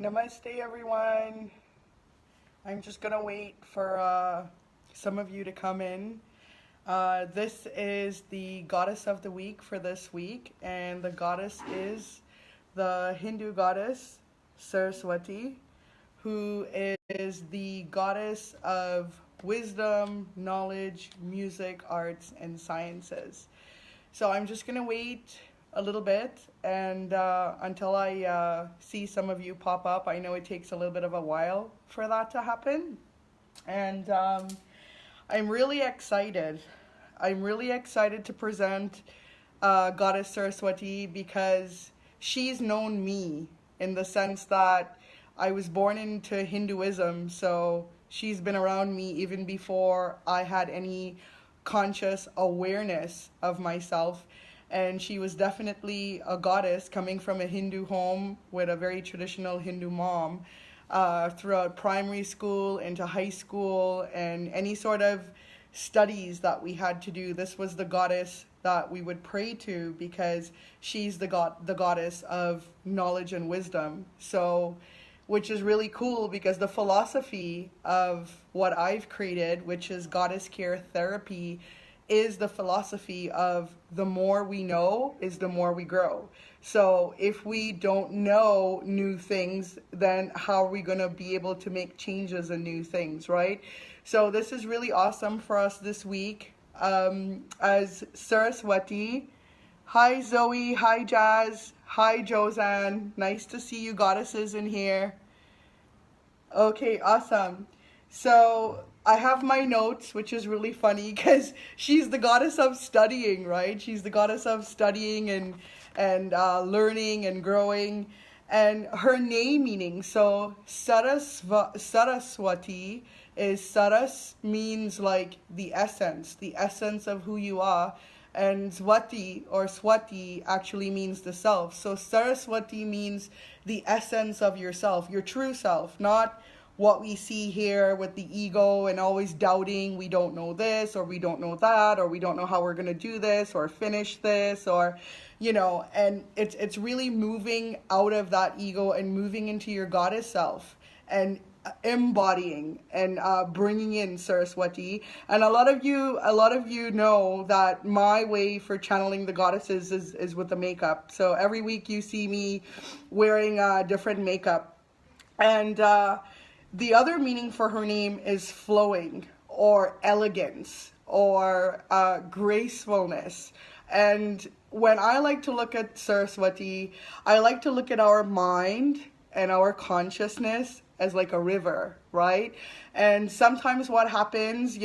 Namaste, everyone. I'm just gonna wait for some of you to come in. This is the goddess of the week for this week, and the goddess is the Hindu goddess Saraswati, who is the goddess of wisdom, knowledge, music, arts, and sciences. So I'm just gonna wait a little bit and until I see some of you pop up. I know it takes a little bit of a while for that to happen, and I'm really excited. I'm really excited to present Goddess Saraswati because she's known me in the sense that I was born into Hinduism, so she's been around me even before I had any conscious awareness of myself. And she was definitely a goddess coming from a Hindu home with a very traditional Hindu mom. Throughout primary school, into high school, and any sort of studies that we had to do, this was the goddess that we would pray to because she's the goddess of knowledge and wisdom. So, which is really cool because the philosophy of what I've created, which is Goddess Care Therapy, is the philosophy of the more we know is the more we grow. So if we don't know new things, then how are we going to be able to make changes in new things, right? So this is really awesome for us this week. As Saraswati, hi Zoe, hi Jazz, hi Josanne, nice to see you goddesses in here. Okay, awesome. So I have my notes, which is really funny because she's the goddess of studying, right? She's the goddess of studying and learning and growing. And her name meaning, so Saraswati is Saras means like the essence of who you are. And Swati or Swati actually means the self. So Saraswati means the essence of yourself, your true self, not what we see here with the ego and always doubting we don't know this or we don't know that or we don't know how we're going to do this or finish this or and it's really moving out of that ego and moving into your goddess self and embodying and bringing in Saraswati. And a lot of you know that my way for channeling the goddesses is with the makeup. So every week you see me wearing different makeup. And the other meaning for her name is flowing or elegance or gracefulness. And when I like to look at Saraswati, I like to look at our mind and our consciousness as like a river, right? And sometimes what happens,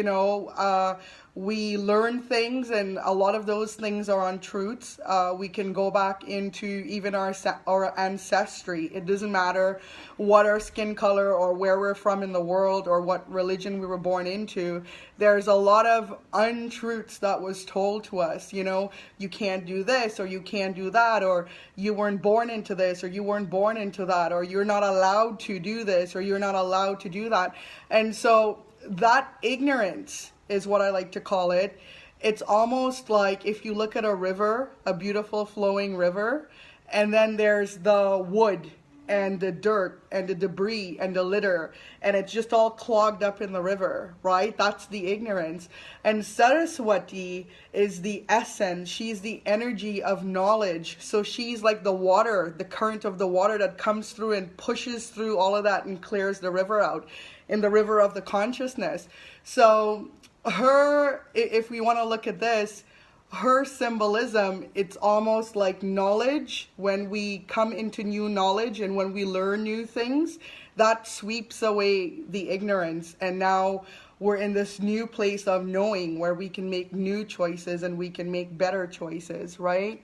we learn things and a lot of those things are untruths. We can go back into even our ancestry. It doesn't matter what our skin color or where we're from in the world or what religion we were born into. There's a lot of untruths that was told to us, you can't do this or you can't do that or you weren't born into this or you weren't born into that or you're not allowed to do this or you're not allowed to do that. And so that ignorance is what I like to call it. It's almost like if you look at a river, a beautiful flowing river, and then there's the wood and the dirt and the debris and the litter, and it's just all clogged up in the river, right? That's the ignorance. And Saraswati is the essence. She's the energy of knowledge. So she's like the water, the current of the water that comes through and pushes through all of that and clears the river out in the river of the consciousness. So her, if we want to look at this, her symbolism, it's almost like knowledge. When we come into new knowledge and when we learn new things, that sweeps away the ignorance. And now we're in this new place of knowing where we can make new choices and we can make better choices, right?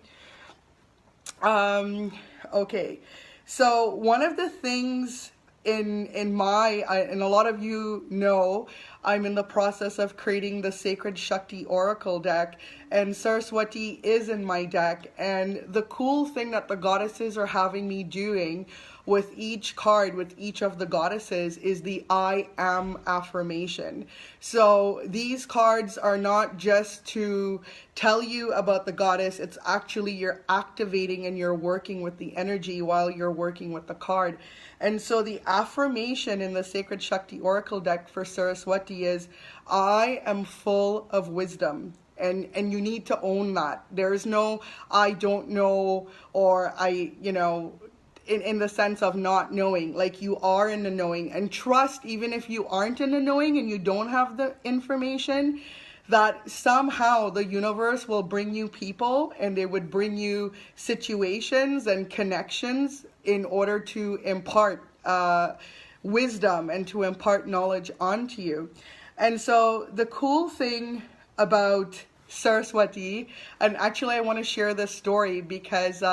Okay. So one of the things in a lot of you know, I'm in the process of creating the Sacred Shakti Oracle deck, and Saraswati is in my deck. And the cool thing that the goddesses are having me doing with each card, with each of the goddesses, is the I am affirmation. So these cards are not just to tell you about the goddess, it's actually you're activating and you're working with the energy while you're working with the card. And so the affirmation in the Sacred Shakti Oracle deck for Saraswati is, I am full of wisdom. And you need to own that. There's no, I don't know, or in the sense of not knowing. Like, you are in the knowing, and trust, even if you aren't in the knowing and you don't have the information, that somehow the universe will bring you people, and they would bring you situations and connections in order to impart wisdom and to impart knowledge onto you. And so the cool thing about Saraswati, and actually I want to share this story because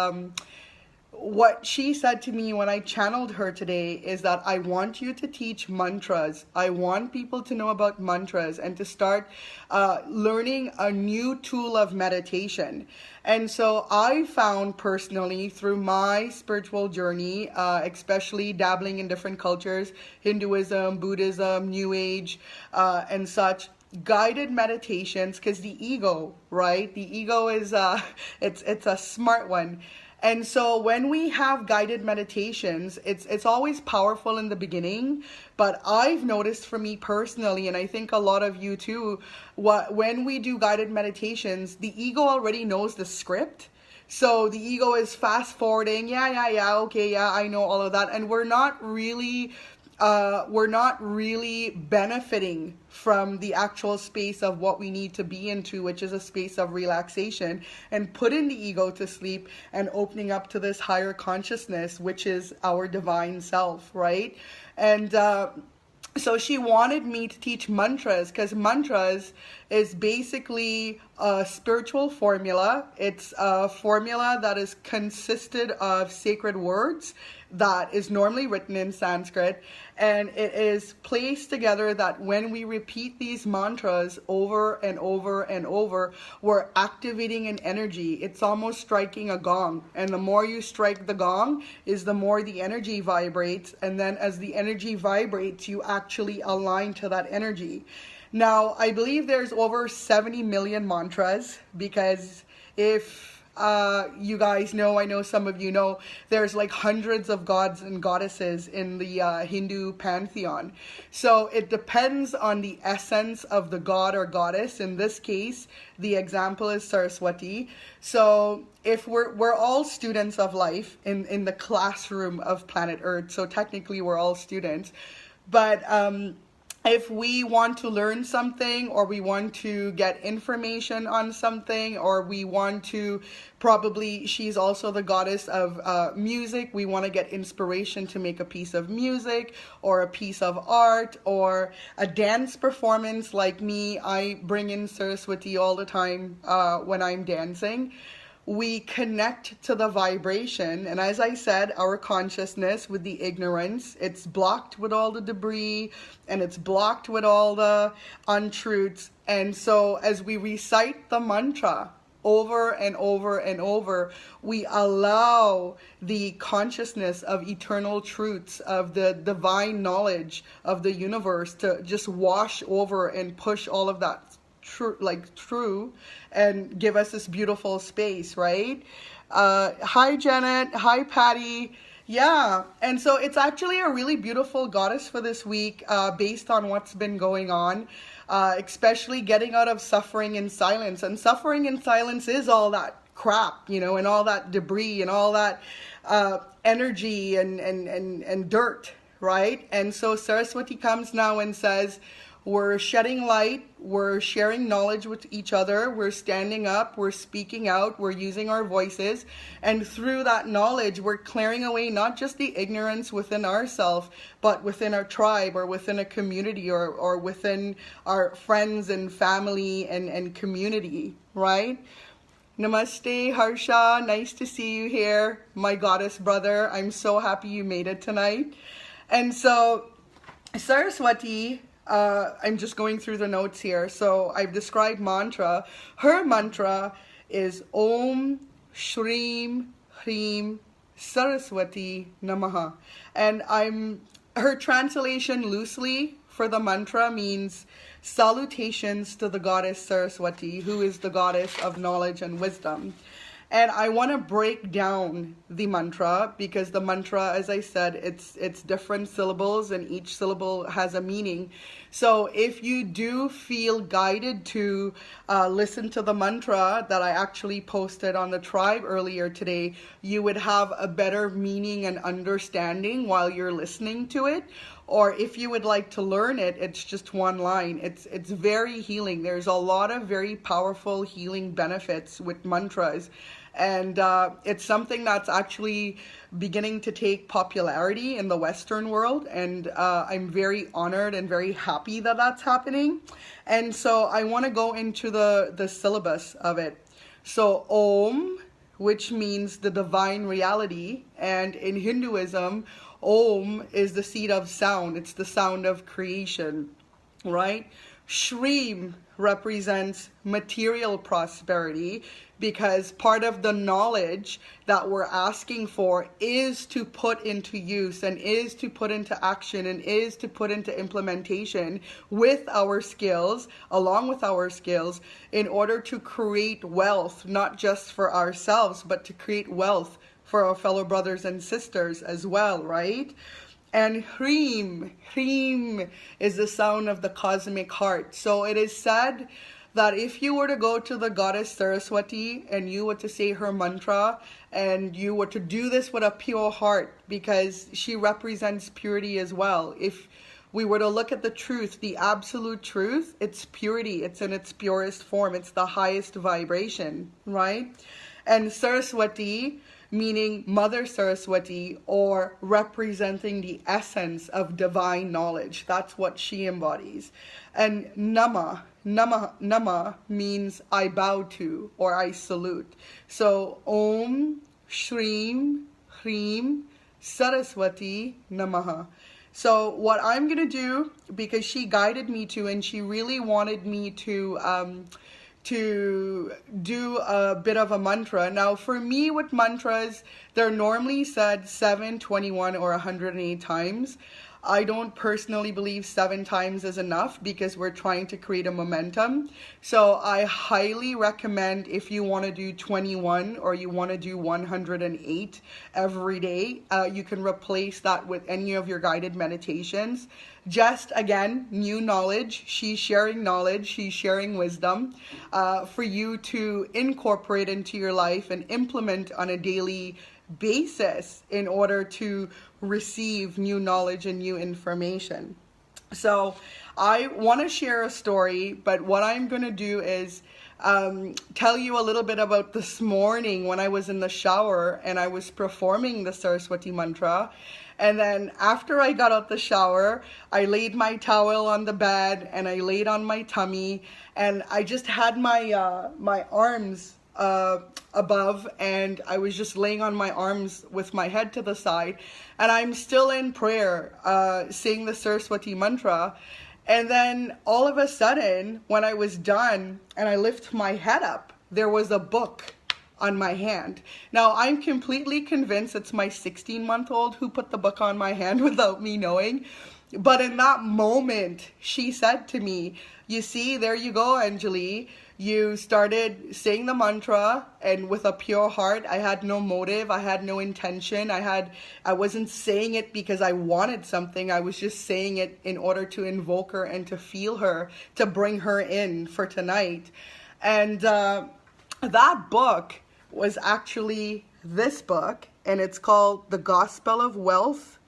what she said to me when I channeled her today is that I want you to teach mantras. I want people to know about mantras and to start learning a new tool of meditation. And so I found personally through my spiritual journey, especially dabbling in different cultures, Hinduism, Buddhism, New Age, and such, guided meditations, because the ego, right? The ego is it's a smart one. And so when we have guided meditations, it's always powerful in the beginning, but I've noticed for me personally, and I think a lot of you too, when we do guided meditations, the ego already knows the script. So the ego is fast forwarding, okay, I know all of that, and we're not really benefiting from the actual space of what we need to be into, which is a space of relaxation and putting the ego to sleep and opening up to this higher consciousness, which is our divine self, right? And so she wanted me to teach mantras, because mantras is basically a spiritual formula. It's a formula that is consisted of sacred words that is normally written in Sanskrit, and it is placed together that when we repeat these mantras over and over and over, we're activating an energy. It's almost striking a gong, and the more you strike the gong is the more the energy vibrates, and then as the energy vibrates, you actually align to that energy. Now, I believe there's over 70 million mantras, because if you guys know, I know some of you know, there's like hundreds of gods and goddesses in the Hindu pantheon. So it depends on the essence of the god or goddess. In this case, the example is Saraswati. So if we're all students of life in the classroom of planet Earth, so technically we're all students, but if we want to learn something, or we want to get information on something, or we want to, probably she's also the goddess of music, we want to get inspiration to make a piece of music or a piece of art or a dance performance. Like me, I bring in Saraswati all the time when I'm dancing. We connect to the vibration, and as I said, our consciousness with the ignorance, it's blocked with all the debris, and it's blocked with all the untruths. And so as we recite the mantra over and over and over, we allow the consciousness of eternal truths, of the divine knowledge of the universe, to just wash over and push all of that true, and give us this beautiful space, right? Hi Janet, hi Patty. Yeah, and so it's actually a really beautiful goddess for this week, based on what's been going on, especially getting out of suffering in silence. And suffering in silence is all that crap, and all that debris and all that energy and dirt, right? And so Saraswati comes now and says, we're shedding light, we're sharing knowledge with each other, we're standing up, we're speaking out, we're using our voices, and through that knowledge, we're clearing away not just the ignorance within ourselves, but within our tribe, or within a community, or within our friends and family and community, right? Namaste, Harsha, nice to see you here, my goddess brother. I'm so happy you made it tonight. And so Saraswati, I'm just going through the notes here. So I've described mantra. Her mantra is Om Shreem Hreem Saraswati Namaha. And her translation loosely for the mantra means salutations to the goddess Saraswati, who is the goddess of knowledge and wisdom. And I want to break down the mantra because the mantra, as I said, it's different syllables and each syllable has a meaning. So if you do feel guided to listen to the mantra that I actually posted on the tribe earlier today, you would have a better meaning and understanding while you're listening to it. Or if you would like to learn it, it's just one line. It's very healing. There's a lot of very powerful healing benefits with mantras. And it's something that's actually beginning to take popularity in the Western world. And I'm very honored and very happy that that's happening. And so I want to go into the syllabus of it. So Om, which means the divine reality. And in Hinduism, Om is the seed of sound. It's the sound of creation, right? Shreem represents material prosperity because part of the knowledge that we're asking for is to put into use and is to put into action and is to put into implementation with our skills, along with our skills, in order to create wealth, not just for ourselves, but to create wealth for our fellow brothers and sisters as well, right? And Hreem is the sound of the cosmic heart. So it is said that if you were to go to the goddess Saraswati and you were to say her mantra and you were to do this with a pure heart, because she represents purity as well. If we were to look at the truth, the absolute truth, it's purity. It's in its purest form. It's the highest vibration, right? And Saraswati, meaning Mother Saraswati, or representing the essence of divine knowledge. That's what she embodies. And Nama means I bow to or I salute. So Om Shreem Hreem Saraswati Namaha. So what I'm going to do, because she guided me to, and she really wanted me to do a bit of a mantra. Now, for me with mantras, they're normally said 7, 21, or 108 times. I don't personally believe 7 times is enough because we're trying to create a momentum. So I highly recommend if you want to do 21 or you want to do 108 every day, you can replace that with any of your guided meditations. Just again, new knowledge. She's sharing knowledge. She's sharing wisdom for you to incorporate into your life and implement on a daily basis in order to receive new knowledge and new information. So I want to share a story, but what I'm going to do is tell you a little bit about this morning when I was in the shower and I was performing the Saraswati mantra. And then after I got out the shower, I laid my towel on the bed and I laid on my tummy and I just had my my arms above, and I was just laying on my arms with my head to the side, and I'm still in prayer, saying the Saraswati mantra. And then all of a sudden, when I was done and I lift my head up, there was a book on my hand. Now, I'm completely convinced it's my 16-month-old who put the book on my hand without me knowing. But in that moment, she said to me, you see, there you go, Anjali. You started saying the mantra, and with a pure heart. I had no motive. I had no intention. I wasn't saying it because I wanted something. I was just saying it in order to invoke her and to feel her, to bring her in for tonight. And that book was actually this book, and it's called The Gospel of Wealth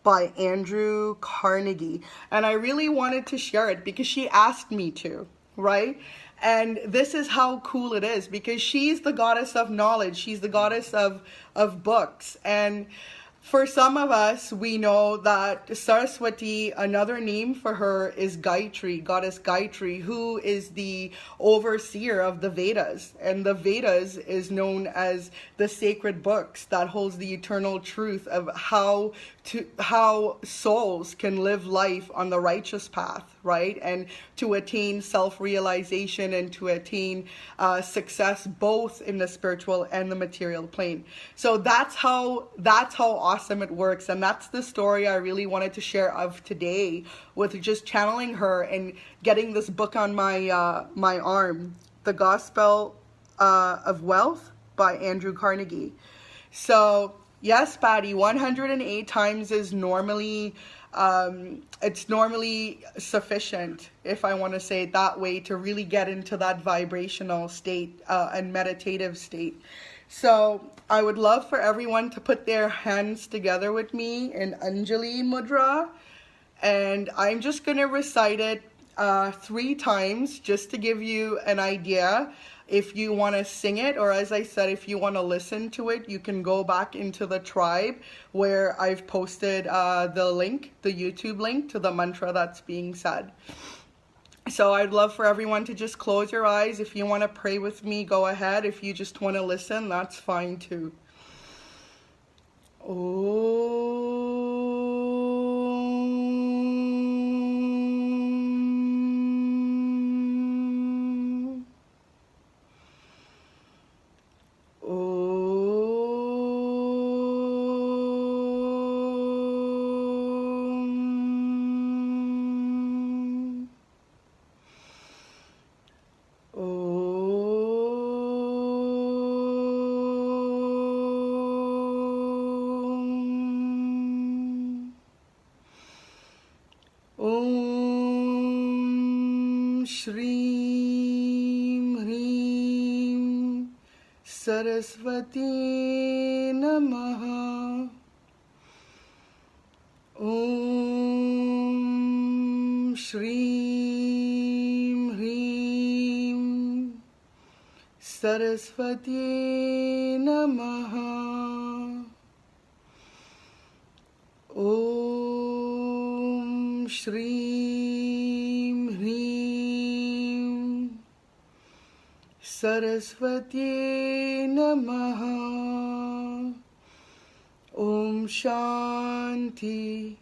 by Andrew Carnegie. And I really wanted to share it because she asked me to, right? And this is how cool it is, because she's the goddess of knowledge. She's the goddess of books. And For some of us, we know that Saraswati, another name for her is Gayatri, goddess Gayatri, who is the overseer of the Vedas. And the Vedas is known as the sacred books that holds the eternal truth of how souls can live life on the righteous path, right? And to attain self-realization and to attain success both in the spiritual and the material plane. So that's how awesome it works, and that's the story I really wanted to share of today, with just channeling her and getting this book on my my arm, The Gospel of Wealth by Andrew Carnegie. So yes, Patty, 108 times is normally it's normally sufficient, if I want to say it that way, to really get into that vibrational state and meditative state. So I would love for everyone to put their hands together with me in Anjali Mudra, and I'm just going to recite it 3 times just to give you an idea. If you want to sing it, or as I said, if you want to listen to it, you can go back into the tribe where I've posted the link, the YouTube link to the mantra that's being said. So I'd love for everyone to just close your eyes. If you want to pray with me, go ahead. If you just want to listen, that's fine too. Shrim Hrim Saraswati Namaha. Om Shrim Hrim Saraswati Namaha. Om Shrim Hrim Saraswati Namaha. Om Shanti,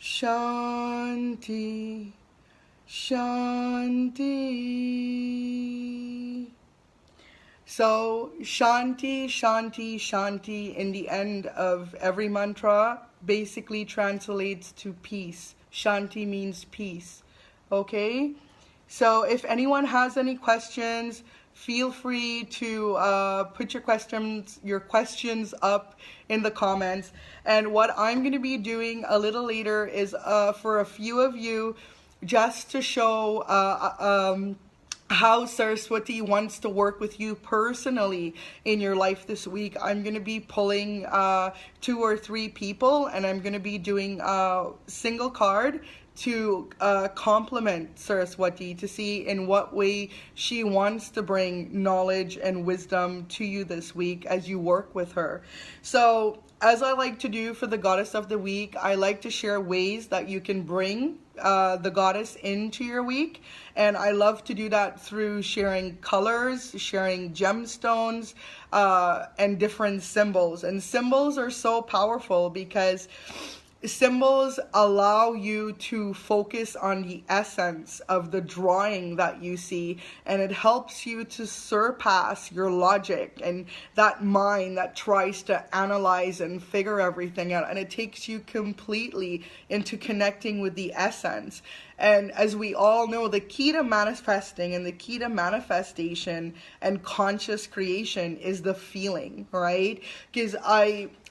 Shanti, Shanti. So Shanti, Shanti, Shanti in the end of every mantra basically translates to peace. Shanti means peace. Okay? So if anyone has any questions, feel free to put your questions up in the comments. And what I'm going to be doing a little later is for a few of you, just to show how Saraswati wants to work with you personally in your life this week. I'm going to be pulling 2 or 3 people, and I'm going to be doing a single card to complement Saraswati, to see in what way she wants to bring knowledge and wisdom to you this week as you work with her. So as I like to do for the Goddess of the Week, I like to share ways that you can bring the goddess into your week, and I love to do that through sharing colors, sharing gemstones, and different symbols. And symbols are so powerful because symbols allow you to focus on the essence of the drawing that you see, and it helps you to surpass your logic and that mind that tries to analyze and figure everything out, and it takes you completely into connecting with the essence. And as we all know, the key to manifesting and the key to manifestation and conscious creation is the feeling, right? Because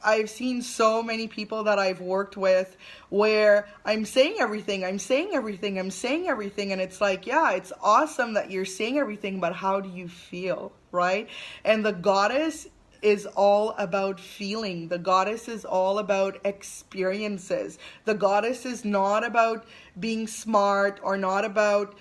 I've seen so many people that I've worked with where I'm saying everything, and it's like, yeah, it's awesome that you're saying everything, but how do you feel, right? And the goddess is all about feeling. The goddess is all about experiences. The goddess is not about being smart or not about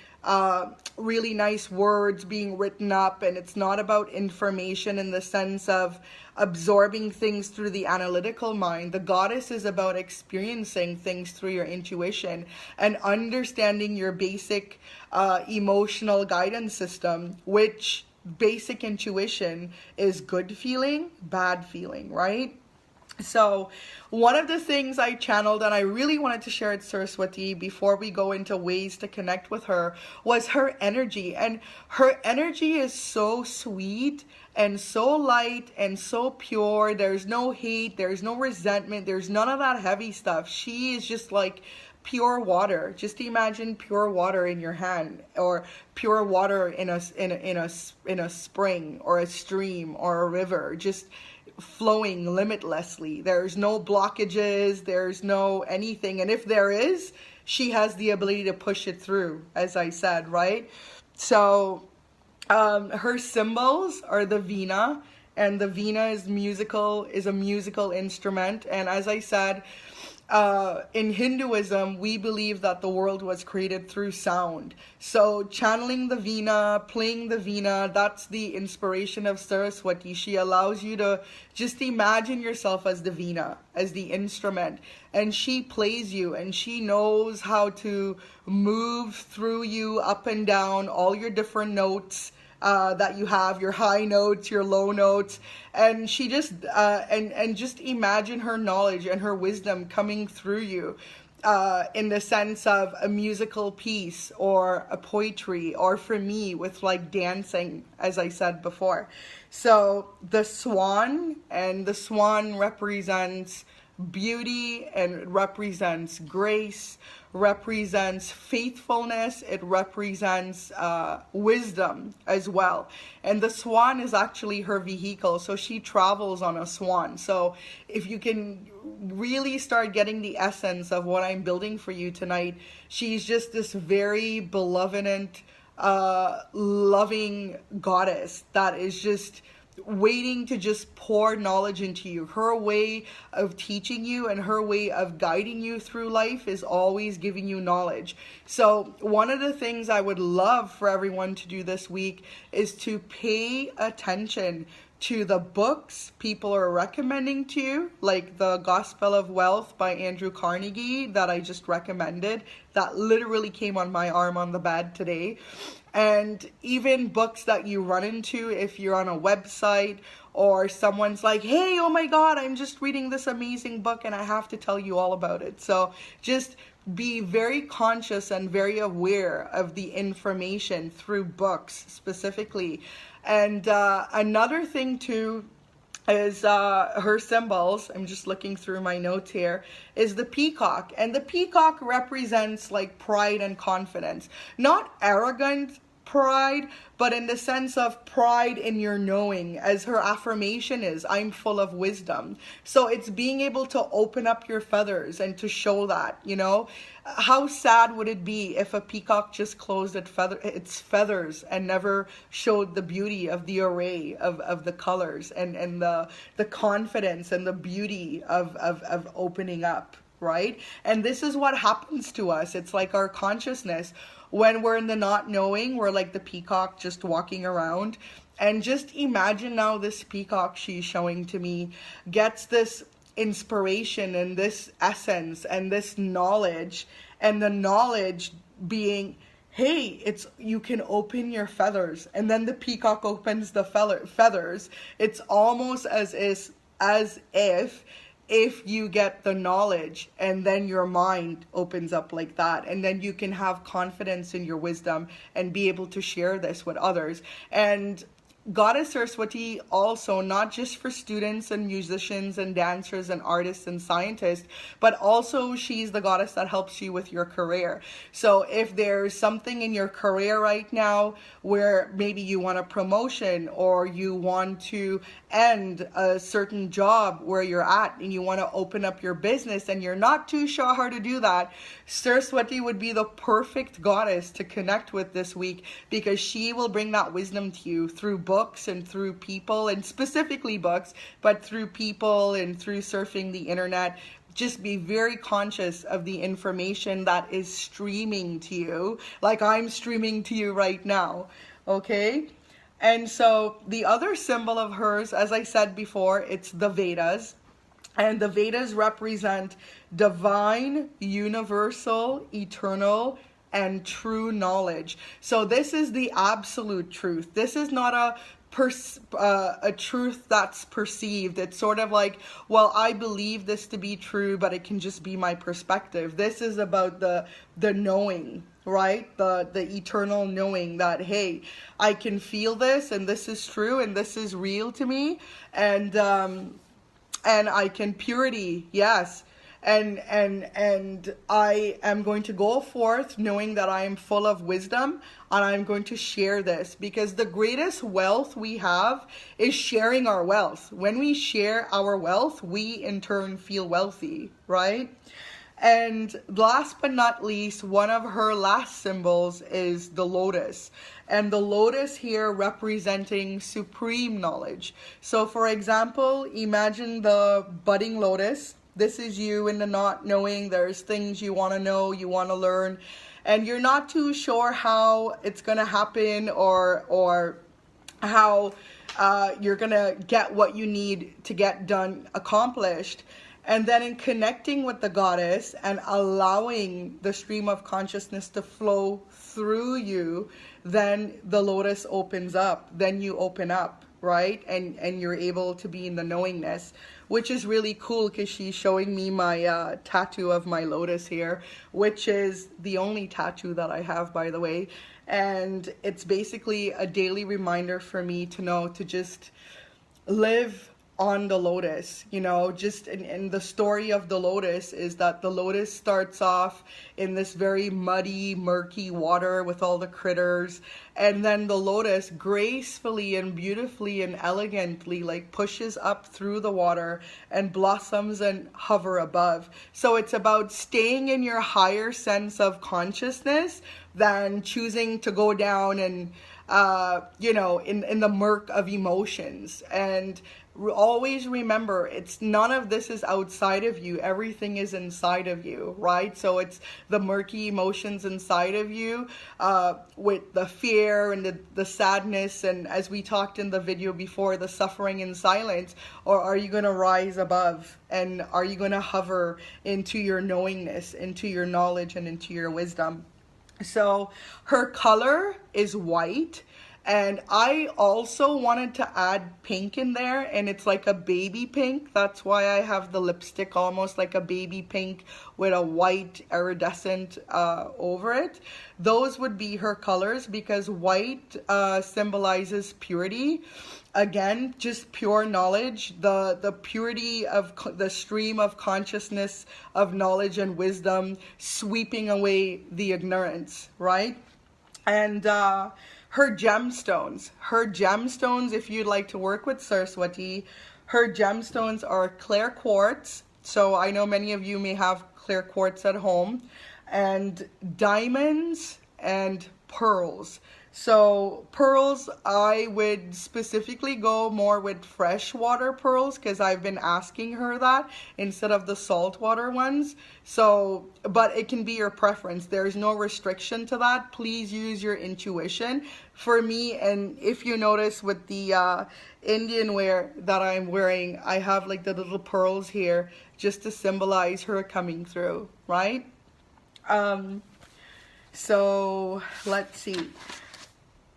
really nice words being written up, and it's not about information in the sense of absorbing things through the analytical mind. The goddess is about experiencing things through your intuition and understanding your basic emotional guidance system, which basic intuition is good feeling, bad feeling, right? So one of the things I channeled, and I really wanted to share at Saraswati before we go into ways to connect with her, was her energy. And her energy is so sweet and so light and so pure. There's no hate, there's no resentment, there's none of that heavy stuff. She is just like pure water. Just imagine pure water in your hand, or pure water in a spring or a stream or a river, just flowing limitlessly. There's no blockages, there's no anything, and if there is, she has the ability to push it through, as I said, right? So her symbols are the veena, and the veena is a musical instrument. And as I said, in Hinduism, we believe that the world was created through sound. So channeling the veena, playing the veena, that's the inspiration of Saraswati. She allows you to just imagine yourself as the veena, as the instrument. And she plays you, and she knows how to move through you up and down, all your different notes that you have, your high notes, your low notes, and she just and just imagine her knowledge and her wisdom coming through you in the sense of a musical piece or a poetry, or for me with like dancing, as I said before. So the swan represents beauty, and it represents grace, represents faithfulness, it represents wisdom as well. And the swan is actually her vehicle, so she travels on a swan. So if you can really start getting the essence of what I'm building for you tonight, she's just this very benevolent, loving goddess that is just waiting to just pour knowledge into you. Her way of teaching you and her way of guiding you through life is always giving you knowledge. So one of the things I would love for everyone to do this week is to pay attention to the books people are recommending to you, like the Gospel of Wealth by Andrew Carnegie that I just recommended, that literally came on my arm on the bed today. And even books that you run into if you're on a website, or someone's like, hey, oh my God, I'm just reading this amazing book and I have to tell you all about it. So just be very conscious and very aware of the information through books specifically. And another thing too is her symbols, I'm just looking through my notes here, is the peacock. And the peacock represents like pride and confidence. Not arrogant pride, but in the sense of pride in your knowing, as her affirmation is, I'm full of wisdom. So it's being able to open up your feathers and to show that, you know. How sad would it be if a peacock just closed its feathers and never showed the beauty of the array of the colors and the confidence and the beauty of opening up, right? And this is what happens to us. It's like our consciousness, when we're in the not knowing, we're like the peacock just walking around. And just imagine now this peacock she's showing to me gets this inspiration and this essence and this knowledge, and the knowledge being, hey, it's, you can open your feathers, and then the peacock opens the feathers. It's almost as if you get the knowledge and then your mind opens up like that, and then you can have confidence in your wisdom and be able to share this with others. And Goddess Saraswati also, not just for students and musicians and dancers and artists and scientists, but also she's the goddess that helps you with your career. So if there's something in your career right now where maybe you want a promotion or you want to end a certain job where you're at and you want to open up your business and you're not too sure how to do that, Saraswati would be the perfect goddess to connect with this week, because she will bring that wisdom to you through books and through people, and specifically books, but through people and through surfing the internet. Just be very conscious of the information that is streaming to you, like I'm streaming to you right now, okay? And so the other symbol of hers, as I said before, it's the Vedas. And the Vedas represent divine, universal, eternal, and true knowledge. So this is the absolute truth. This is not a truth that's perceived. It's sort of like, well, I believe this to be true, but it can just be my perspective. This is about the knowing, right? The eternal knowing that, hey, I can feel this, and this is true, and this is real to me, and I can purity, yes. And I am going to go forth knowing that I am full of wisdom, and I'm going to share this, because the greatest wealth we have is sharing our wealth. When we share our wealth, we in turn feel wealthy, right? And last but not least, one of her last symbols is the lotus. And the lotus here representing supreme knowledge. So for example, imagine the budding lotus. This is you in the not knowing. There's things you want to know, you want to learn, and you're not too sure how it's going to happen, or how you're going to get what you need to get done, accomplished. And then in connecting with the goddess and allowing the stream of consciousness to flow through you, then the lotus opens up. Then you open up, right? And you're able to be in the knowingness, which is really cool, because she's showing me my tattoo of my lotus here, which is the only tattoo that I have, by the way. And it's basically a daily reminder for me to know to just live on the lotus, you know, just and the story of the lotus is that the lotus starts off in this very muddy, murky water with all the critters, and then the lotus gracefully and beautifully and elegantly like pushes up through the water and blossoms and hover above. So it's about staying in your higher sense of consciousness than choosing to go down and you know, in the murk of emotions. And always remember, it's none of this is outside of you. Everything is inside of you, right? So it's the murky emotions inside of you, with the fear and the sadness, and as we talked in the video before, the suffering in silence. Or are you going to rise above, and are you going to hover into your knowingness, into your knowledge, and into your wisdom? So her color is white, and I also wanted to add pink in there, and it's like a baby pink. That's why I have the lipstick almost like a baby pink with a white iridescent over it. Those would be her colors, because white symbolizes purity. Again, just pure knowledge, the purity of the stream of consciousness of knowledge and wisdom, sweeping away the ignorance, right? And her gemstones, if you'd like to work with Saraswati, her gemstones are clear quartz. So I know many of you may have clear quartz at home, and diamonds and pearls. So pearls, I would specifically go more with freshwater pearls, because I've been asking her that instead of the saltwater ones. So, but it can be your preference. There's no restriction to that. Please use your intuition. For me, and if you notice with the Indian wear that I'm wearing, I have like the little pearls here just to symbolize her coming through, right? So let's see.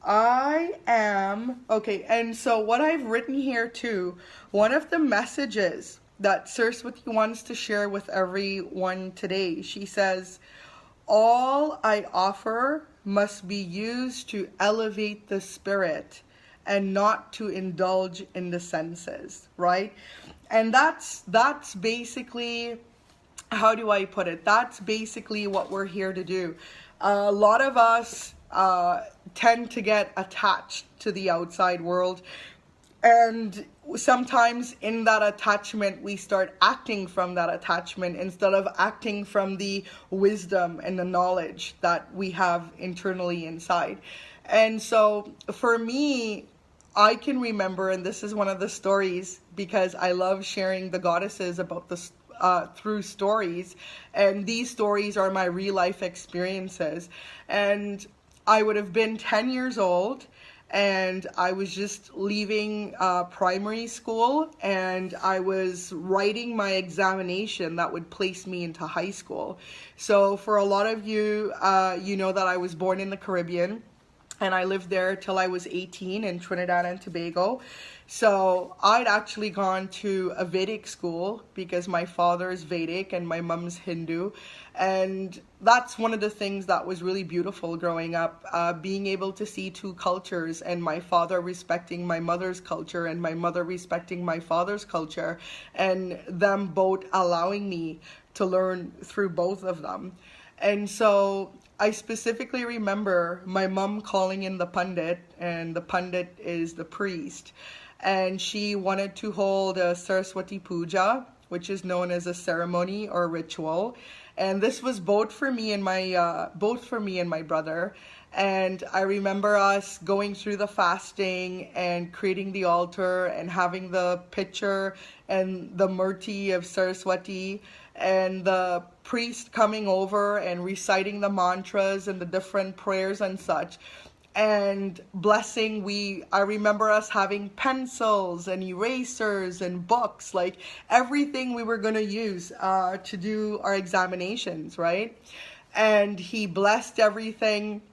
Okay, and so what I've written here too, one of the messages that Saraswati wants to share with everyone today, she says, all I offer must be used to elevate the spirit and not to indulge in the senses, right? And that's basically, how do I put it? That's basically what we're here to do. A lot of us tend to get attached to the outside world, And sometimes in that attachment, we start acting from that attachment instead of acting from the wisdom and the knowledge that we have internally inside. And so for me, I can remember, and this is one of the stories because I love sharing the goddesses about this through stories, and these stories are my real life experiences. And I would have been 10 years old, and I was just leaving primary school, and I was writing my examination that would place me into high school. So for a lot of you, you know that I was born in the Caribbean, and I lived there till I was 18 in Trinidad and Tobago. So I'd actually gone to a Vedic school because my father is Vedic and my mom's Hindu. And that's one of the things that was really beautiful growing up, being able to see two cultures, and my father respecting my mother's culture and my mother respecting my father's culture, and them both allowing me to learn through both of them. And so I specifically remember my mom calling in the pundit, and the pundit is the priest, and she wanted to hold a Saraswati puja, which is known as a ceremony or ritual. And this was both for me and my brother. And I remember us going through the fasting and creating the altar and having the picture and the murti of Saraswati, and the priest coming over and reciting the mantras and the different prayers and such, and blessing. I remember us having pencils and erasers and books, like everything we were going to use to do our examinations, right? And he blessed everything,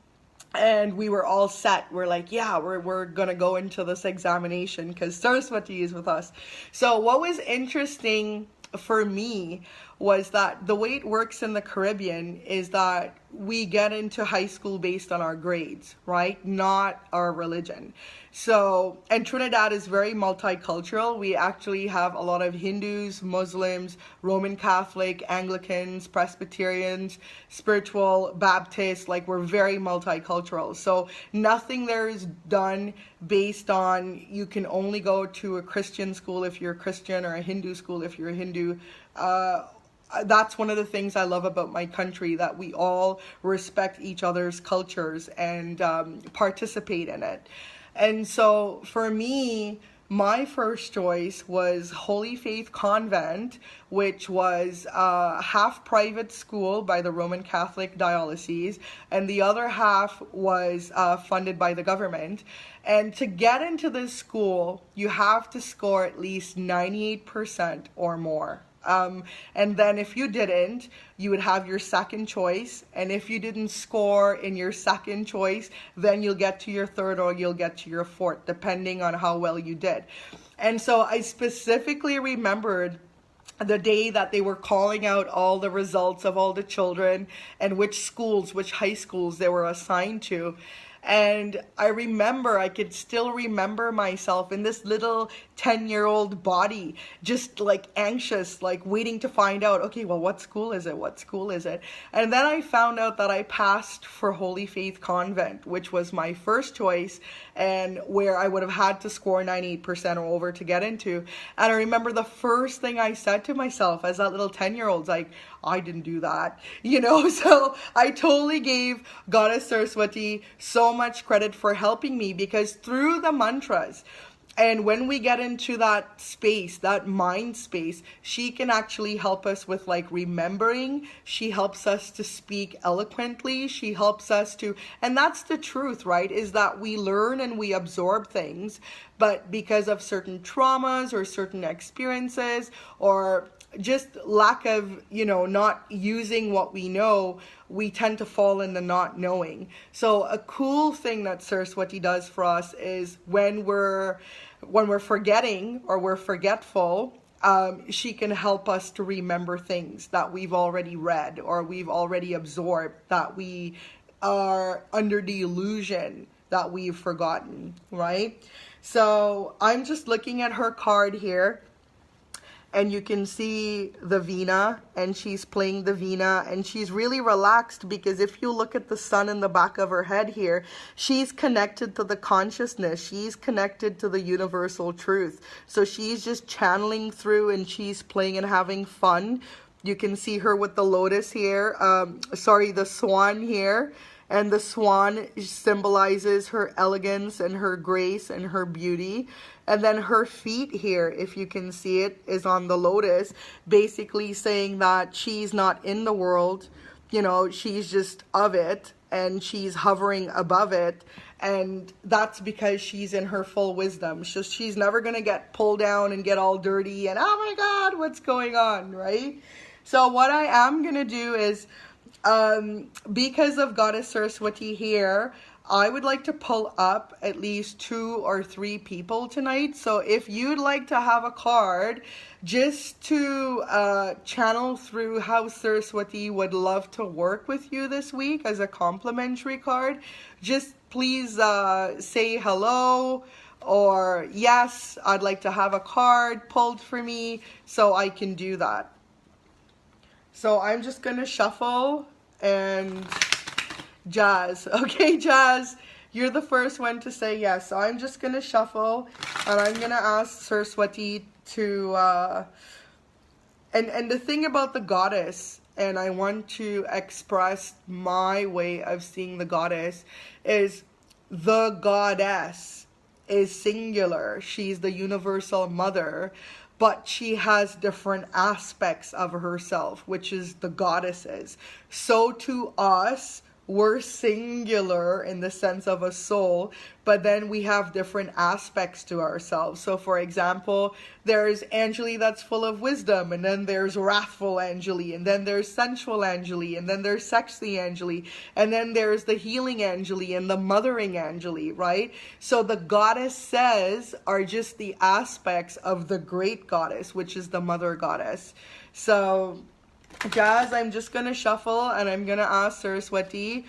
and we were all set. We're like, yeah, we're gonna go into this examination because Saraswati is with us. So what was interesting for me was that the way it works in the Caribbean is that we get into high school based on our grades, right? Not our religion. So, and Trinidad is very multicultural. We actually have a lot of Hindus, Muslims, Roman Catholic, Anglicans, Presbyterians, spiritual, Baptists, like we're very multicultural. So nothing there is done based on you can only go to a Christian school if you're a Christian or a Hindu school if you're a Hindu. That's one of the things I love about my country, that we all respect each other's cultures and participate in it. And so for me, my first choice was Holy Faith Convent, which was half private school by the Roman Catholic Diocese, and the other half was funded by the government. And to get into this school, you have to score at least 98% or more. And then if you didn't, you would have your second choice. And if you didn't score in your second choice, then you'll get to your third or you'll get to your fourth, depending on how well you did. And so I specifically remembered the day that they were calling out all the results of all the children and which schools, which high schools they were assigned to. And I could still remember myself in this little 10-year-old body, just like anxious, like waiting to find out, okay, well, what school is it? What school is it? And then I found out that I passed for Holy Faith Convent, which was my first choice and where I would have had to score 98% or over to get into. And I remember the first thing I said to myself as that little 10-year-old, like, I didn't do that, so I totally gave Goddess Saraswati so much credit for helping me, because through the mantras, and when we get into that space, that mind space, she can actually help us with like remembering. She helps us to speak eloquently. She helps us to, and that's the truth, right? Is that we learn and we absorb things, but because of certain traumas or certain experiences or just lack of, not using what we know, we tend to fall in the not knowing. So a cool thing that Saraswati does for us is when we're forgetting or we're forgetful, she can help us to remember things that we've already read or we've already absorbed, that we are under the illusion that we've forgotten, right? So I'm just looking at her card here. and you can see the Veena, and she's playing the Veena, and she's really relaxed because if you look at the sun in the back of her head here, she's connected to the consciousness. She's connected to the universal truth. So she's just channeling through, and she's playing and having fun. You can see her with the lotus here, the swan here. And the swan symbolizes her elegance and her grace and her beauty. And then her feet here, if you can see it, is on the lotus, basically saying that she's not in the world, you know, she's just of it, and she's hovering above it. And that's because she's in her full wisdom. So she's never going to get pulled down and get all dirty and, oh my God, what's going on, right? So what I am going to do is, because of Goddess Saraswati here, I would like to pull up at least 2 or 3 people tonight. So if you'd like to have a card just to channel through how Saraswati would love to work with you this week as a complimentary card, just please say hello or yes, I'd like to have a card pulled for me so I can do that. So I'm just going to shuffle and Jazz. Okay, Jazz, you're the first one to say yes. So I'm just going to shuffle and I'm going to ask Saraswati to... And the thing about the goddess, and I want to express my way of seeing the goddess, is the goddess is singular. She's the universal mother. But she has different aspects of herself, which is the goddesses. So to us, we're singular in the sense of a soul, but then we have different aspects to ourselves. So for example, there's Angeli that's full of wisdom, and then there's wrathful Angeli, and then there's sensual Angeli, and then there's sexy Angeli, and then there's the healing Angeli and the mothering Angeli, right? So the goddesses are just the aspects of the great goddess, which is the mother goddess. So Jazz, I'm just going to shuffle and I'm going to ask Saraswati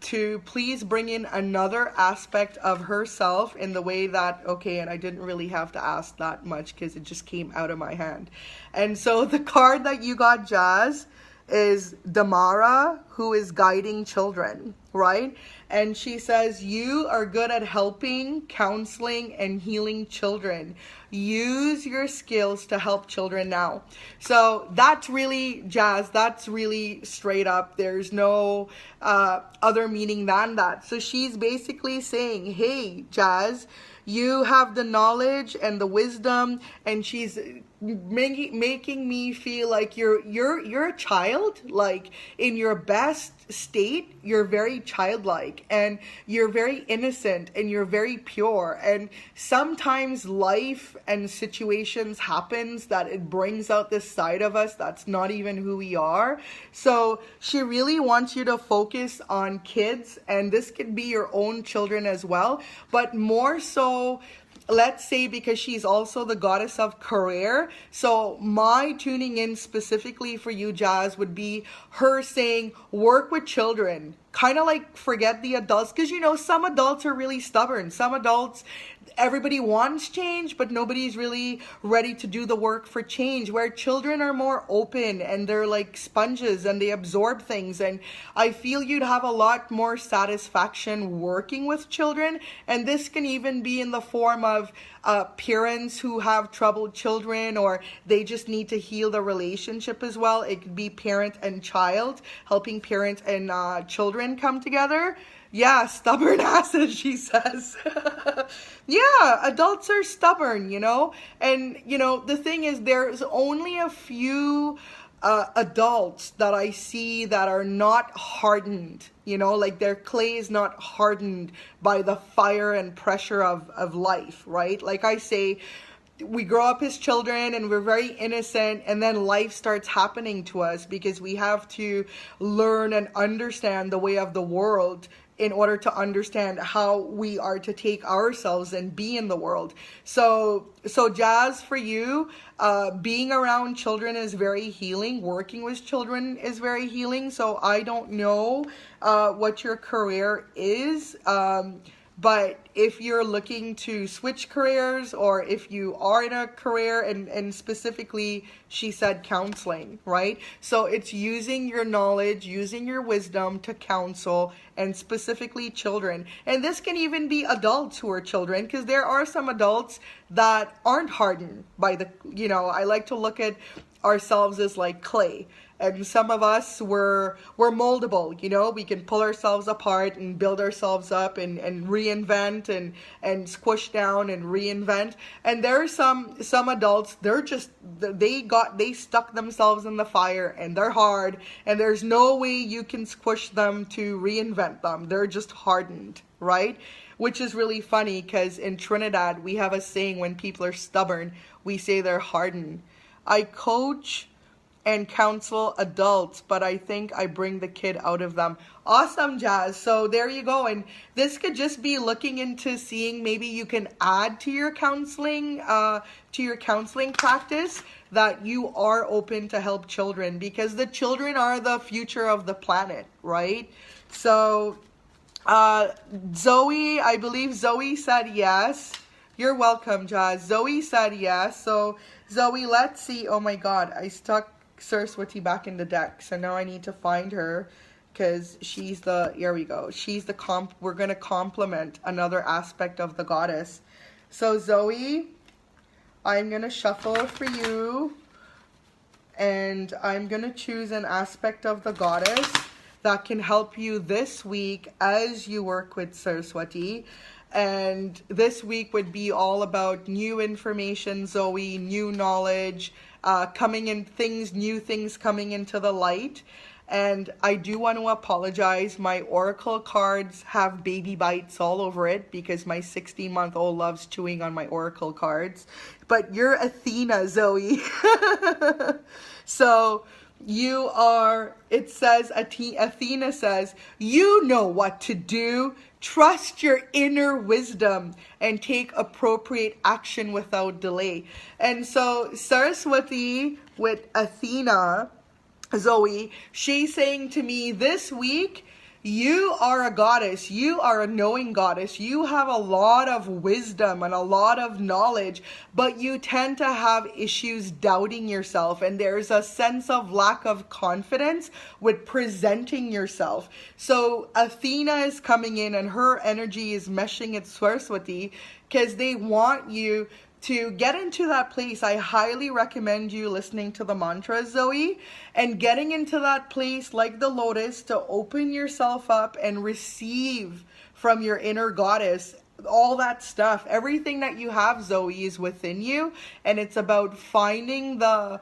to please bring in another aspect of herself in the way that, okay, and I didn't really have to ask that much because it just came out of my hand. And so the card that you got, Jazz, is Damara, who is guiding children, right? And she says, you are good at helping, counseling, and healing children. Use your skills to help children now. So that's really, Jazz, that's really straight up. There's no other meaning than that. So she's basically saying, hey, Jazz, you have the knowledge and the wisdom, and she's making me feel like you're a child, like in your best state. You're very childlike and you're very innocent and you're very pure, and sometimes life and situations happens that it brings out this side of us that's not even who we are. So she really wants you to focus on kids, and this could be your own children as well, but more so, let's say, because she's also the goddess of career. So my tuning in specifically for you, Jazz, would be her saying, work with children. Kind of like forget the adults, because you know, some adults are really stubborn. Some adults, everybody wants change, but nobody's really ready to do the work for change, where children are more open and they're like sponges and they absorb things. And I feel you'd have a lot more satisfaction working with children. And this can even be in the form of parents who have troubled children, or they just need to heal the relationship as well. It could be parent and child, helping parents and children come together. Yeah, stubborn asses, she says. Yeah, adults are stubborn, you know. And, you know, the thing is, there's only a few adults that I see that are not hardened, you know, like their clay is not hardened by the fire and pressure of life, right? Like I say, we grow up as children and we're very innocent, and then life starts happening to us because we have to learn and understand the way of the world in order to understand how we are to take ourselves and be in the world. So Jazz, for you, being around children is very healing. Working with children is very healing. So I don't know what your career is. But if you're looking to switch careers, or if you are in a career, and specifically she said counseling, right? So it's using your knowledge, using your wisdom to counsel, and specifically children. And this can even be adults who are children, because there are some adults that aren't hardened by the, I like to look at ourselves as like clay. And some of us we're moldable, we can pull ourselves apart and build ourselves up, and reinvent, and squish down and reinvent. And there are some adults, they stuck themselves in the fire, and they're hard, and there's no way you can squish them to reinvent them. They're just hardened, right? Which is really funny, because in Trinidad we have a saying, when people are stubborn, we say they're hardened. I coach and counsel adults, but I think I bring the kid out of them. Awesome, Jazz. So there you go. And this could just be looking into seeing maybe you can add to your counseling practice, that you are open to help children, because the children are the future of the planet, right? So Zoe, I believe Zoe said yes. You're welcome, Jazz. Zoe said yes. So Zoe, let's see. Oh my God, I stuck Saraswati back in the deck, so now I need to find her, because here we go, we're going to complement another aspect of the goddess. So Zoe, I'm going to shuffle for you, and I'm going to choose an aspect of the goddess that can help you this week as you work with Saraswati. And this week would be all about new information, Zoe, new knowledge, new things coming into the light. And I do want to apologize. My oracle cards have baby bites all over it, because my 16-month-old loves chewing on my oracle cards. But you're Athena, Zoe. So it says, Athena says, you know what to do. Trust your inner wisdom and take appropriate action without delay. And so Saraswati with Athena, Zoe, she's saying to me this week, you are a goddess. You are a knowing goddess. You have a lot of wisdom and a lot of knowledge, but you tend to have issues doubting yourself. And there's a sense of lack of confidence with presenting yourself. So Athena is coming in, and her energy is meshing at Saraswati, because they want you to get into that place. I highly recommend you listening to the mantras, Zoe, and getting into that place like the lotus, to open yourself up and receive from your inner goddess all that stuff. Everything that you have, Zoe, is within you, and it's about finding the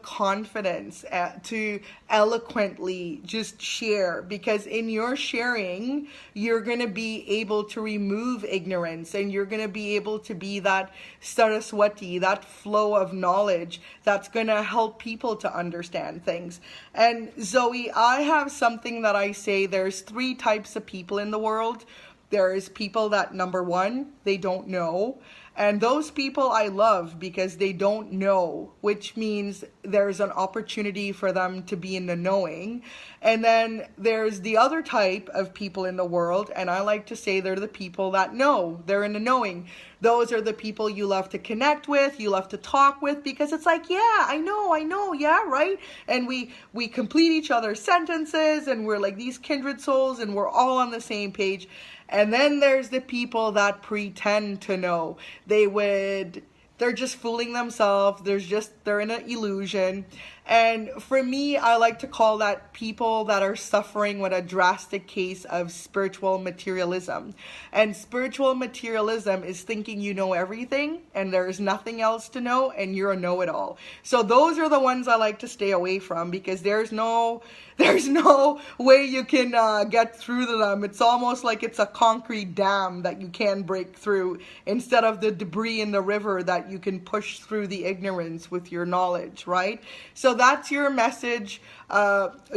confidence to eloquently just share, because in your sharing, you're going to be able to remove ignorance, and you're going to be able to be that Saraswati, that flow of knowledge that's going to help people to understand things. And Zoe, I have something that I say, there's 3 types of people in the world. There's people that, number 1, they don't know. And those people I love, because they don't know, which means there's an opportunity for them to be in the knowing. And then there's the other type of people in the world, and I like to say they're the people that know, they're in the knowing. Those are the people you love to connect with, you love to talk with, because it's like, yeah, I know, yeah, right? And we complete each other's sentences, and we're like these kindred souls, and we're all on the same page. And then there's the people that pretend to know. They're just fooling themselves. They're in an illusion. And for me, I like to call that people that are suffering with a drastic case of spiritual materialism. And spiritual materialism is thinking you know everything and there's nothing else to know and you're a know-it-all. So those are the ones I like to stay away from, because there's no way you can get through to them. It's almost like it's a concrete dam that you can break through, instead of the debris in the river that that you can push through the ignorance with your knowledge, right? So that's your message,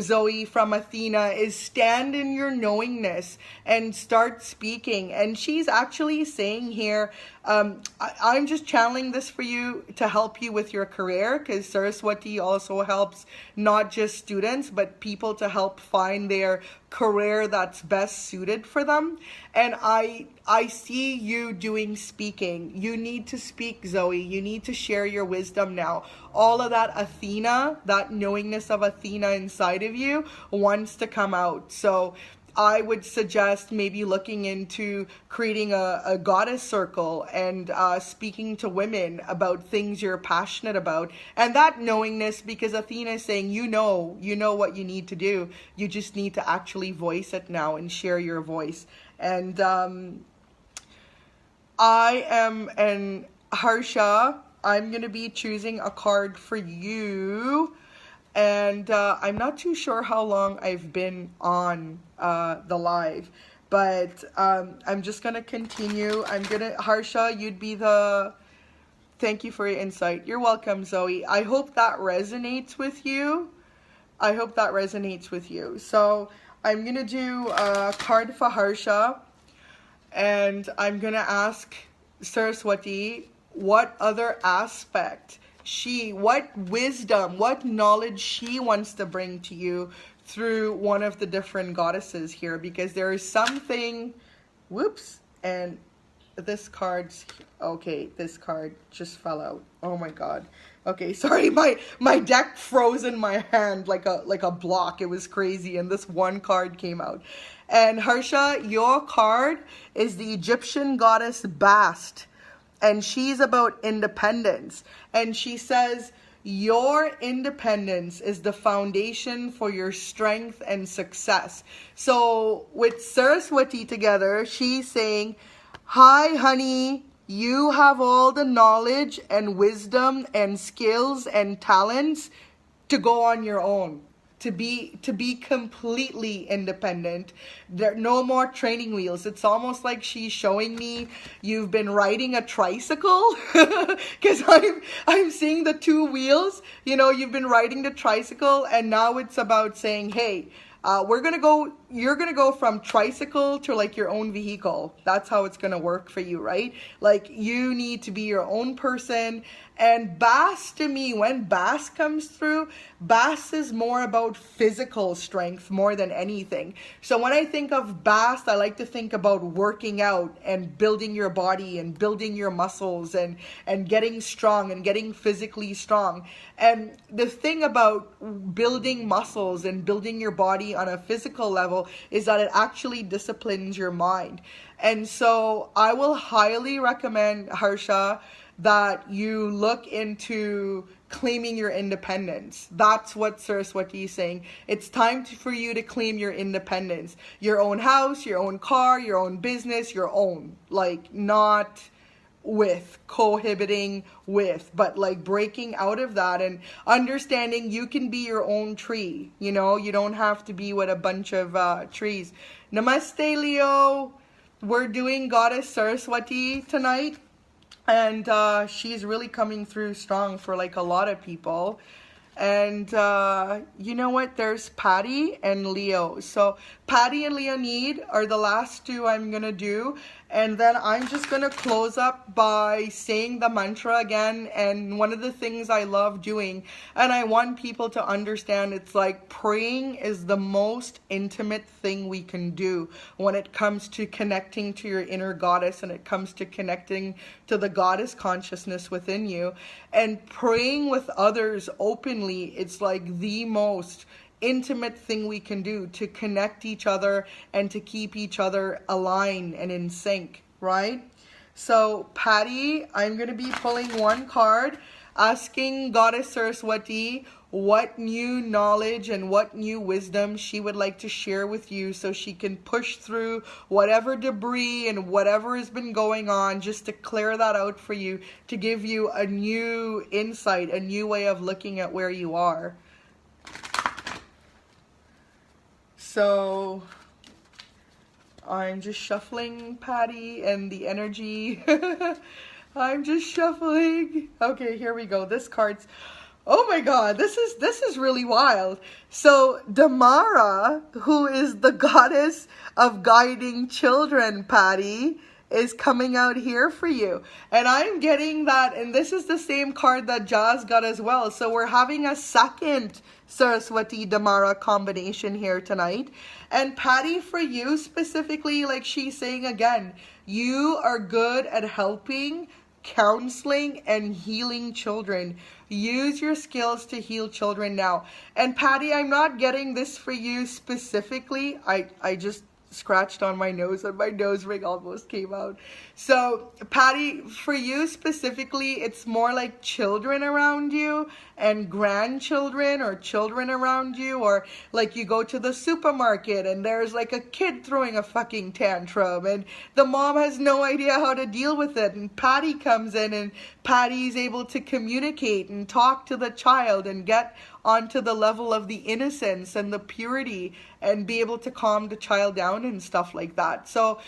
Zoe, from Athena, is stand in your knowingness and start speaking. And she's actually saying here, I'm just channeling this for you to help you with your career, because Saraswati also helps not just students, but people to help find their career that's best suited for them. And I see you doing speaking. You need to speak, Zoe. You need to share your wisdom now. All of that Athena, that knowingness of Athena inside of you wants to come out. So I would suggest maybe looking into creating a goddess circle and speaking to women about things you're passionate about. And that knowingness, because Athena is saying, you know what you need to do. You just need to actually voice it now and share your voice. And Harsha, I'm going to be choosing a card for you. And I'm not too sure how long I've been on the live, but I'm just going to continue. Harsha, you'd be thank you for your insight. You're welcome, Zoe. I hope that resonates with you. So I'm going to do a card for Harsha, and I'm going to ask Saraswati what other aspect what wisdom, what knowledge she wants to bring to you through one of the different goddesses here, because there is something, whoops, and this card just fell out. Oh my God. Okay, sorry, my deck froze in my hand like a block. It was crazy, and this one card came out. And Harsha, your card is the Egyptian goddess Bast. And she's about independence. And she says, your independence is the foundation for your strength and success. So with Saraswati together, she's saying, hi, honey, you have all the knowledge and wisdom and skills and talents to go on your own. To be completely independent. There no more training wheels. It's almost like she's showing me you've been riding a tricycle, because I'm seeing the two wheels. You've been riding the tricycle, and now it's about saying, hey, you're gonna go from tricycle to like your own vehicle. That's how it's gonna work for you, right? Like, you need to be your own person. And Bast, to me, when Bast comes through, Bast is more about physical strength more than anything. So when I think of Bast, I like to think about working out and building your body and building your muscles and getting strong and getting physically strong. And the thing about building muscles and building your body on a physical level is that it actually disciplines your mind. And so I will highly recommend, Harsha, that you look into claiming your independence. That's what Saraswati is saying. It's time for you to claim your independence. Your own house, your own car, your own business, your own. Like, not cohabiting with, but like breaking out of that and understanding you can be your own tree. You don't have to be with a bunch of trees. Namaste, Leo. We're doing Goddess Saraswati tonight. And she's really coming through strong for like a lot of people. And you know what? There's Patty and Leo. So Patty and Leonid are the last two I'm going to do. And then I'm just going to close up by saying the mantra again. And one of the things I love doing, and I want people to understand, it's like praying is the most intimate thing we can do when it comes to connecting to your inner goddess, and it comes to connecting to the goddess consciousness within you. And praying with others openly, it's like the most intimate thing we can do to connect each other and to keep each other aligned and in sync, right? So Patty, I'm going to be pulling one card, asking Goddess Saraswati what new knowledge and what new wisdom she would like to share with you so she can push through whatever debris and whatever has been going on, just to clear that out for you, to give you a new insight, a new way of looking at where you are. So I'm just shuffling, Patty, and the energy. I'm just shuffling. Okay, here we go. This card's, oh my god, this is really wild. So Damara, who is the goddess of guiding children, Patty, is coming out here for you. And I'm getting that, and this is the same card that Jazz got as well. So we're having a second Saraswati Damara combination here tonight. And Patty, for you specifically, like she's saying again, you are good at helping, counseling, and healing children. Use your skills to heal children now. And Patty, I'm not getting this for you specifically. I just scratched on my nose and my nose ring almost came out. So Patty, for you specifically, it's more like children around you and grandchildren or children around you, or like you go to the supermarket and there's like a kid throwing a fucking tantrum and the mom has no idea how to deal with it, and Patty comes in and Patty's able to communicate and talk to the child and get onto the level of the innocence and the purity and be able to calm the child down and stuff like that. So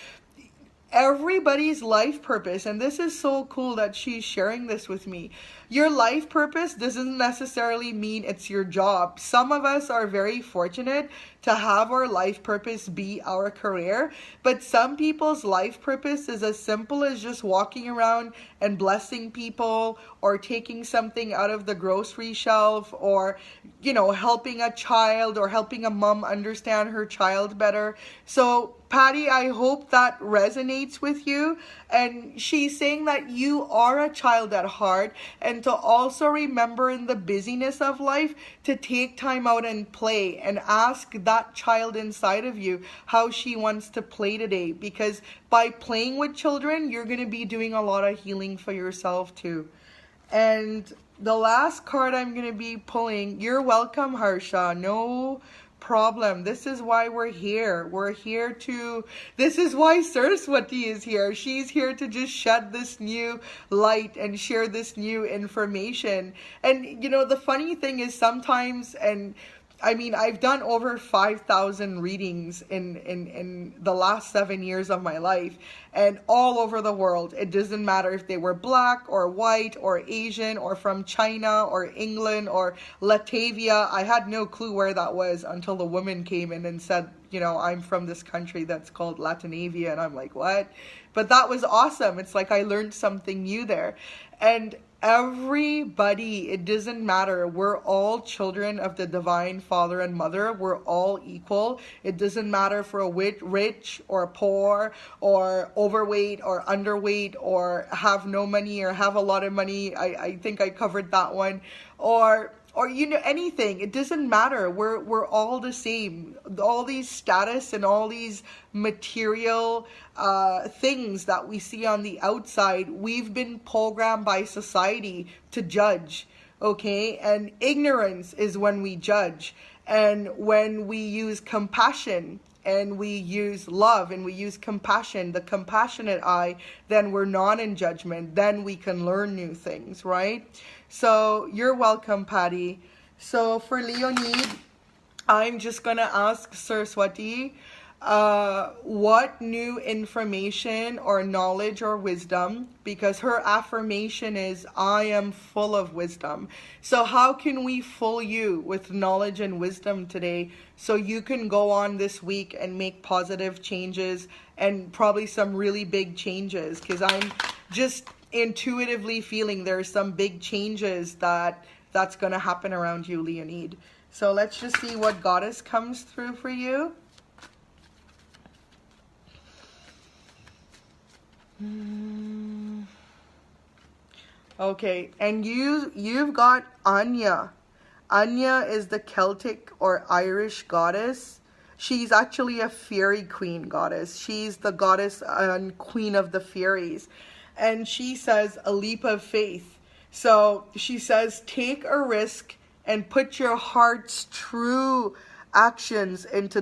everybody's life purpose, and this is so cool that she's sharing this with me. Your life purpose doesn't necessarily mean it's your job. Some of us are very fortunate to have our life purpose be our career, but some people's life purpose is as simple as just walking around and blessing people, or taking something out of the grocery shelf, or, you know, helping a child or helping a mom understand her child better. So Patty, I hope that resonates with you. And she's saying that you are a child at heart, and to also remember in the busyness of life to take time out and play and ask that child inside of you how she wants to play today. Because by playing with children, you're going to be doing a lot of healing for yourself too. And the last card I'm going to be pulling, you're welcome, Harsha. No problem. This is why we're here. We're here to, this is why Saraswati is here. She's here to just shed this new light and share this new information. And you know, the funny thing is sometimes, and I mean, I've done over 5,000 readings in the last 7 years of my life, and all over the world. It doesn't matter if they were black or white or Asian or from China or England or Latvia. I had no clue where that was until the woman came in and said, you know, I'm from this country that's called Latinavia. And I'm like, what? But that was awesome. It's like I learned something new there. And everybody, it doesn't matter. We're all children of the divine Father and Mother. We're all equal. It doesn't matter for a rich or poor or overweight or underweight or have no money or have a lot of money. I think I covered that one. Or you know, anything. It doesn't matter. We're all the same. All these status and all these material things that we see on the outside, we've been programmed by society to judge, okay? And ignorance is when we judge. And when we use compassion and we use love and we use compassion, the compassionate eye, then we're not in judgment. Then we can learn new things, right? So you're welcome, Patty. So for Leonid, I'm just going to ask Saraswati, what new information or knowledge or wisdom, because her affirmation is, I am full of wisdom. So how can we fill you with knowledge and wisdom today so you can go on this week and make positive changes and probably some really big changes? Because I'm just intuitively feeling there's some big changes that's going to happen around you, Leonid. So let's just see what goddess comes through for you. Okay, and you've got Anya. Anya is the Celtic or Irish goddess. She's actually a fairy queen goddess. She's the goddess and queen of the fairies. And she says a leap of faith. So she says, take a risk and put your heart's true actions into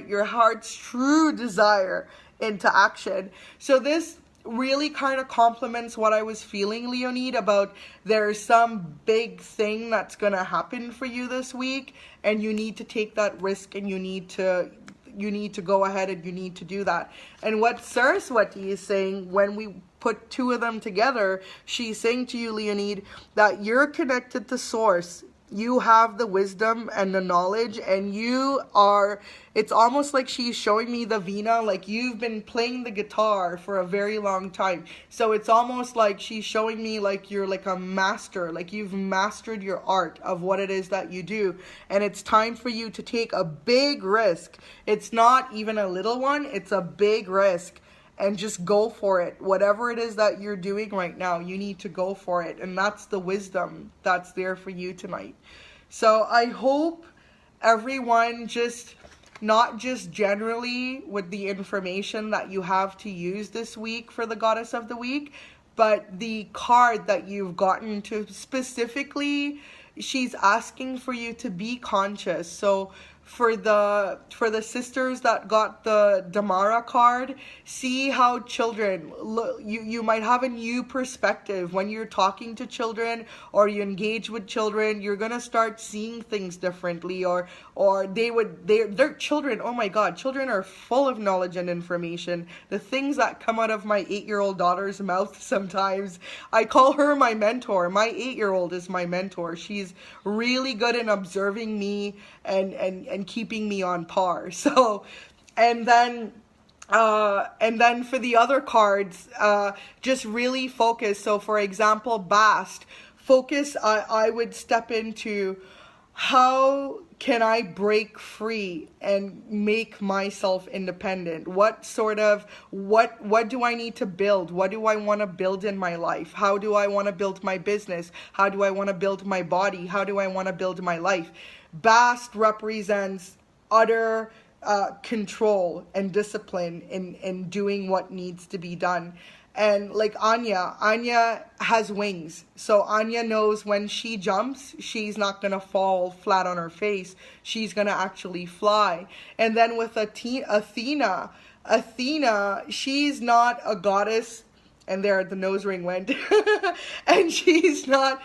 your heart's true desire into action. So this really kind of complements what I was feeling, Leonid, about there's some big thing that's going to happen for you this week, and you need to take that risk, and you need to you need to go ahead and you need to do that. And what Saraswati is saying, when we put two of them together, she's saying to you, Leonid, that you're connected to source. You have the wisdom and the knowledge, and you are, it's almost like she's showing me the Veena, like you've been playing the guitar for a very long time. So it's almost like she's showing me like you're like a master, like you've mastered your art of what it is that you do. And it's time for you to take a big risk. It's not even a little one, it's a big risk. And just go for it. Whatever it is that you're doing right now, you need to go for it. And that's the wisdom that's there for you tonight. So I hope everyone just, not just generally with the information that you have to use this week for the Goddess of the Week, but the card that you've gotten to specifically, she's asking for you to be conscious. So for the sisters that got the Damara card, see how children, you might have a new perspective when you're talking to children or you engage with children. You're gonna start seeing things differently, or they're children. Oh my God, children are full of knowledge and information. The things that come out of my 8-year-old daughter's mouth sometimes, I call her my mentor. My 8-year-old is my mentor. She's really good in observing me and keeping me on par. So, and then for the other cards, just really focus. So for example, Bast, focus, I would step into, how can I break free and make myself independent? What do I need to build? What do I want to build in my life? How do I want to build my business? How do I want to build my body? How do I want to build my life? Bast represents utter control and discipline in doing what needs to be done. And like Anya has wings. So Anya knows when she jumps, she's not going to fall flat on her face. She's going to actually fly. And then with Athena, she's not a goddess. And there the nose ring went. And she's not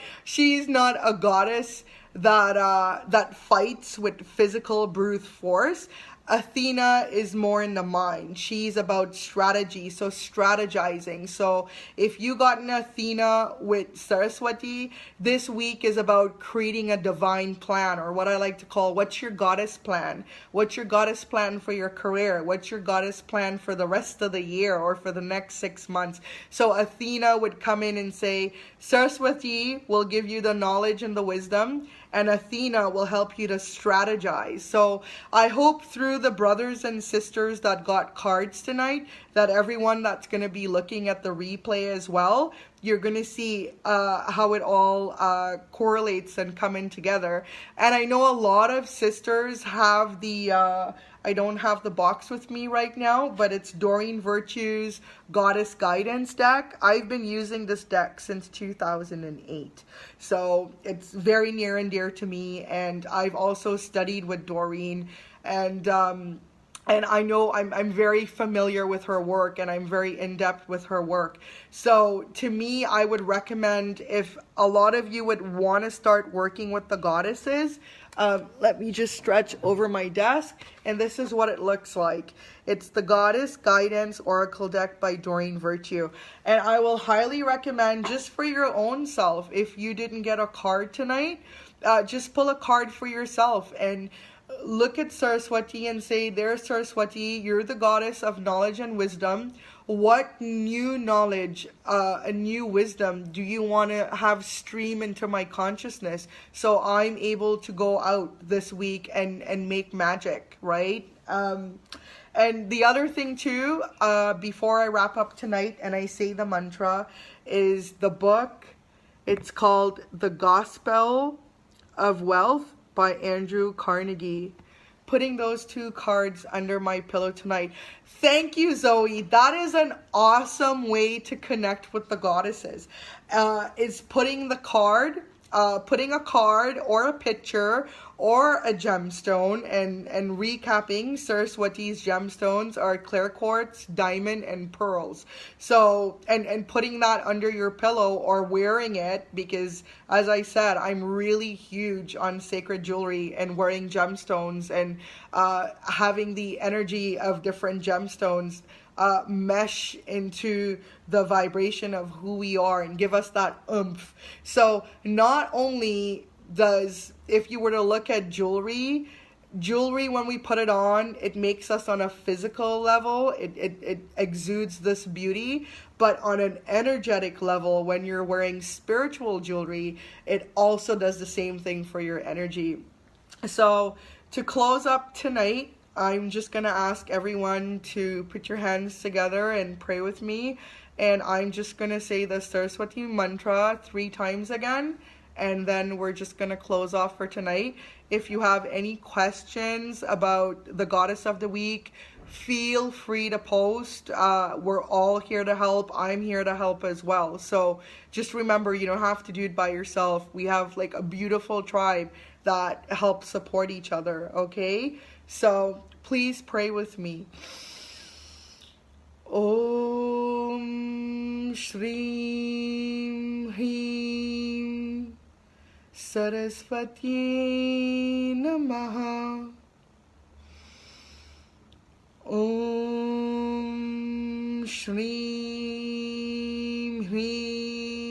a goddess that fights with physical brute force. Athena is more in the mind. She's about strategy, so strategizing. So if you got an Athena with Saraswati, this week is about creating a divine plan, or what I like to call, what's your goddess plan? What's your goddess plan for your career? What's your goddess plan for the rest of the year or for the next 6 months? So Athena would come in and say, Saraswati will give you the knowledge and the wisdom, and Athena will help you to strategize. So I hope through the brothers and sisters that got cards tonight, that everyone that's going to be looking at the replay as well, you're going to see how it all correlates and coming together. And I know a lot of sisters have the, I don't have the box with me right now, but it's Doreen Virtue's Goddess Guidance deck. I've been using this deck since 2008. So it's very near and dear to me. And I've also studied with Doreen, and I know I'm very familiar with her work, and I'm very in-depth with her work. So to me, I would recommend, if a lot of you would want to start working with the goddesses, let me just stretch over my desk, and this is what it looks like. It's the Goddess Guidance Oracle deck by Doreen Virtue. And I will highly recommend, just for your own self, if you didn't get a card tonight, just pull a card for yourself and look at Saraswati and say, there's Saraswati, you're the goddess of knowledge and wisdom. What new knowledge, a new wisdom do you want to have stream into my consciousness, so I'm able to go out this week and make magic, right? And the other thing too, before I wrap up tonight and I say the mantra, is the book. It's called The Gospel of Wealth by Andrew Carnegie. Putting those two cards under my pillow tonight. Thank you, Zoe. That is an awesome way to connect with the goddesses. Is putting the card putting a card or a picture or a gemstone and recapping. Saraswati's gemstones are clear quartz, diamond, and pearls. So, and putting that under your pillow or wearing it, because as I said, I'm really huge on sacred jewelry and wearing gemstones and having the energy of different gemstones mesh into the vibration of who we are and give us that oomph. So not only does, if you were to look at jewelry, when we put it on, it makes us on a physical level, it exudes this beauty, but on an energetic level, when you're wearing spiritual jewelry, it also does the same thing for your energy. So to close up tonight, I'm just going to ask everyone to put your hands together and pray with me. And I'm just going to say the Saraswati mantra 3 times again. And then we're just going to close off for tonight. If you have any questions about the Goddess of the Week, feel free to post. We're all here to help. I'm here to help as well. So just remember, you don't have to do it by yourself. We have like a beautiful tribe that helps support each other, okay? So please pray with me. Om Shrim Hrim Saraswati Namaha. Om Shrim Hrim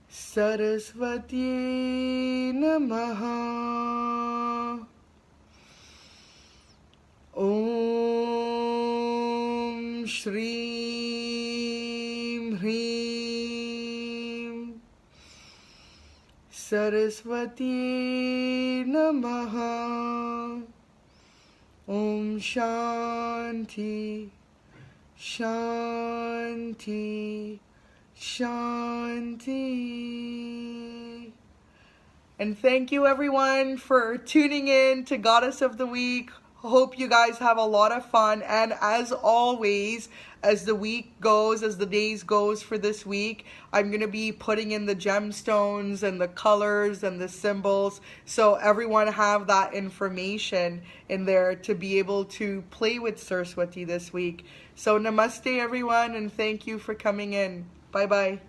Saraswati Namaha. Om Shrim Hrim Saraswati Namaha. Om Shanti, Shanti, Shanti. And thank you everyone for tuning in to Goddess of the Week. Hope you guys have a lot of fun. And as always, as the week goes, as the days goes for this week, I'm going to be putting in the gemstones and the colors and the symbols. So everyone have that information in there to be able to play with Saraswati this week. So namaste everyone, and thank you for coming in. Bye-bye.